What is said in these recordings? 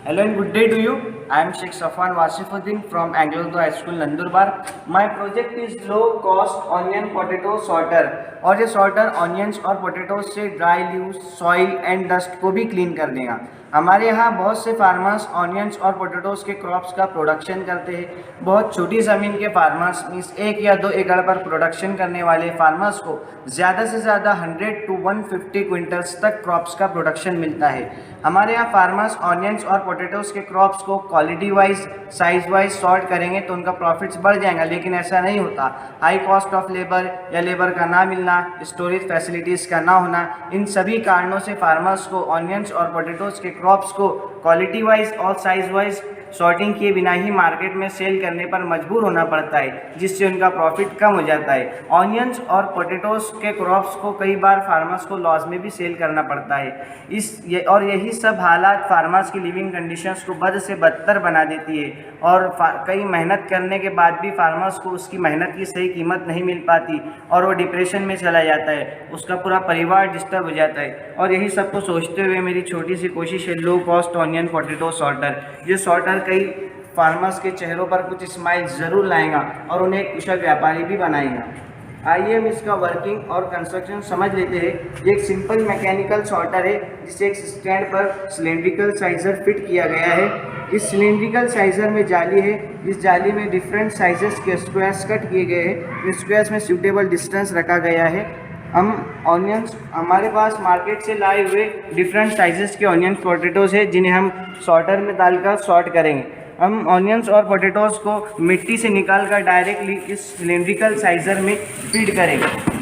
Hello and good day to you. I am Sheikh Safwan Wasifuddin from Anglo High School, Nandurbar. My project is low cost onion potato sorter. और ये sorter onions और potatoes से dry leaves, soil and dust को भी clean कर देगा। हमारे यहाँ बहुत से फार्मर्स ऑनियंस और पोटैटोज के क्रॉप्स का प्रोडक्शन करते हैं। बहुत छोटी ज़मीन के फार्मर्स मीन्स 1 या 2 एकड़ पर प्रोडक्शन करने वाले फार्मर्स को ज़्यादा से ज़्यादा 100 to 150 क्विंटल्स तक क्रॉप्स का प्रोडक्शन मिलता है। हमारे यहाँ फार्मर्स ऑनियंस और पोटैटोज के क्रॉप्स को quality wise, size wise sort करेंगे तो उनका प्रॉफिट्स बढ़ जाएगा, लेकिन ऐसा नहीं होता। हाई कॉस्ट ऑफ लेबर या लेबर का ना मिलना, स्टोरेज फैसिलिटीज़ का ना होना, इन सभी कारणों से फार्मर्स को ऑनियंस और पोटैटोज के क्रॉप्स को क्वालिटी वाइज और साइज वाइज सॉर्टिंग किए बिना ही मार्केट में सेल करने पर मजबूर होना पड़ता है, जिससे उनका प्रॉफिट कम हो जाता है। ऑनियंस और पोटैटोज के क्रॉप्स को कई बार फार्मर्स को लॉस में भी सेल करना पड़ता है। और यही सब हालात फार्मर्स की लिविंग कंडीशंस को बद से बदतर बना देती है और कई मेहनत करने के बाद भी फार्मर्स को उसकी मेहनत की सही कीमत नहीं मिल पाती और वो डिप्रेशन में चला जाता है, उसका पूरा परिवार डिस्टर्ब हो जाता है। और यही सब को सोचते हुए मेरी छोटी सी कोशिश है low cost onion potato sorter. ये सॉर्टर कई फार्मर्स के चेहरों पर कुछ स्माइल ज़रूर लाएगा और उन्हें एक कुशल व्यापारी भी बनाएगा। आइए हम इसका वर्किंग और कंस्ट्रक्शन समझ लेते हैं। ये एक सिंपल मैकेनिकल सॉर्टर है जिसे एक स्टैंड पर सिलेंड्रिकल साइज़र फिट किया गया है। इस सिलेंड्रिकल साइज़र में जाली है, इस जाली में डिफरेंट साइजेस के स्क्वायर्स कट किए गए हैं। स्क्वायर्स में सूटेबल डिस्टेंस रखा गया है। हम ऑनियंस हमारे पास मार्केट से लाए हुए डिफरेंट साइजेस के ऑनियन पोटैटोज़ है जिन्हें हम सॉर्टर में डालकर सॉर्ट करेंगे। हम ऑनियंस और पोटैटोज़ को मिट्टी से निकालकर डायरेक्टली इस सिलेंड्रिकल साइज़र में फीड करेंगे।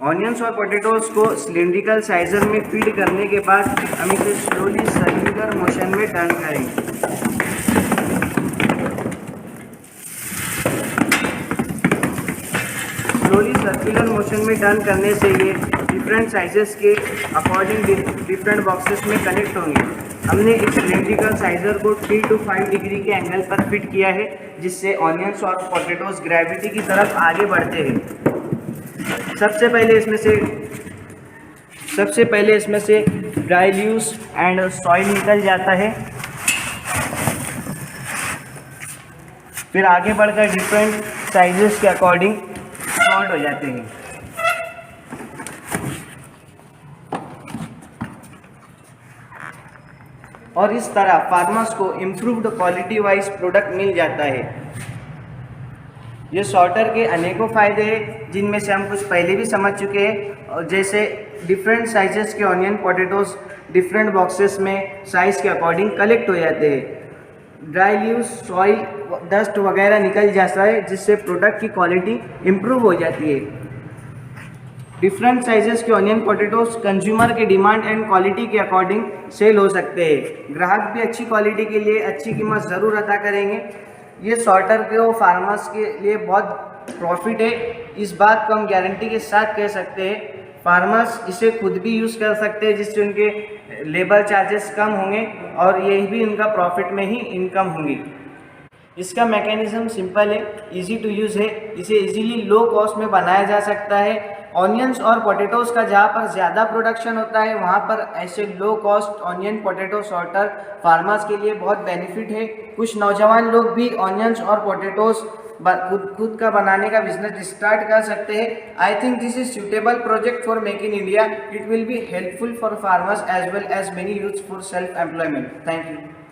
ऑनियंस और पोटैटोज़ को सिलेंड्रिकल साइज़र में फीड करने के बाद हम इसे स्लोली सर्कुलर मोशन में टर्न करेंगे। स्लोली सर्कुलर मोशन में टर्न करने से ये डिफरेंट साइजेस के अकॉर्डिंग डिफरेंट बॉक्सेस में कनेक्ट होंगे। हमने इस सिलेंड्रिकल साइज़र को 3 to 5 डिग्री के एंगल पर फिट किया है, जिससे ऑनियंस और पोटैटोज़ ग्रेविटी की तरफ आगे बढ़ते हैं। सबसे पहले इसमें से ड्राई लीव्स एंड सॉइल निकल जाता है, फिर आगे बढ़कर डिफरेंट साइजेस के अकॉर्डिंग सॉर्ट हो जाते हैं। और इस तरह फार्मर्स को इम्प्रूव्ड क्वालिटी वाइज प्रोडक्ट मिल जाता है। ये सॉर्टर के अनेकों फ़ायदे हैं जिनमें से हम कुछ पहले भी समझ चुके हैं, और जैसे डिफरेंट साइजेस के ऑनियन पोटैटोज़ डिफरेंट बॉक्सेस में साइज़ के अकॉर्डिंग कलेक्ट हो जाते हैं। ड्राई लीव्स, सॉइल, डस्ट वगैरह निकल जाता है, जिससे प्रोडक्ट की क्वालिटी इम्प्रूव हो जाती है। डिफरेंट साइजेस के ऑनियन पोटैटोज़ कंज्यूमर के डिमांड एंड क्वालिटी के अकॉर्डिंग सेल हो सकते हैं। ग्राहक भी अच्छी क्वालिटी के लिए अच्छी कीमत ज़रूर अदा करेंगे। ये सॉर्टर के फार्मर्स के लिए बहुत प्रॉफिट है, इस बात को हम गारंटी के साथ कह सकते हैं। फार्मर्स इसे खुद भी यूज़ कर सकते हैं, जिससे उनके लेबर चार्जेस कम होंगे और ये भी उनका प्रॉफिट में ही इनकम होंगी। इसका मैकेनिज़्म सिंपल है, इजी टू यूज़ है। इसे इजीली लो कॉस्ट में बनाया जा सकता है। ऑनियंस और पोटैटोज़ का जहाँ पर ज़्यादा प्रोडक्शन होता है, वहाँ पर ऐसे low cost onion potato sorter farmers के लिए बहुत बेनिफिट है। कुछ नौजवान लोग भी ऑनियंस और पोटैटोज़ खुद का बनाने का बिजनेस स्टार्ट कर सकते हैं। I think this is suitable project for make in India. It will be helpful for farmers as well as many youth for self employment. Thank you.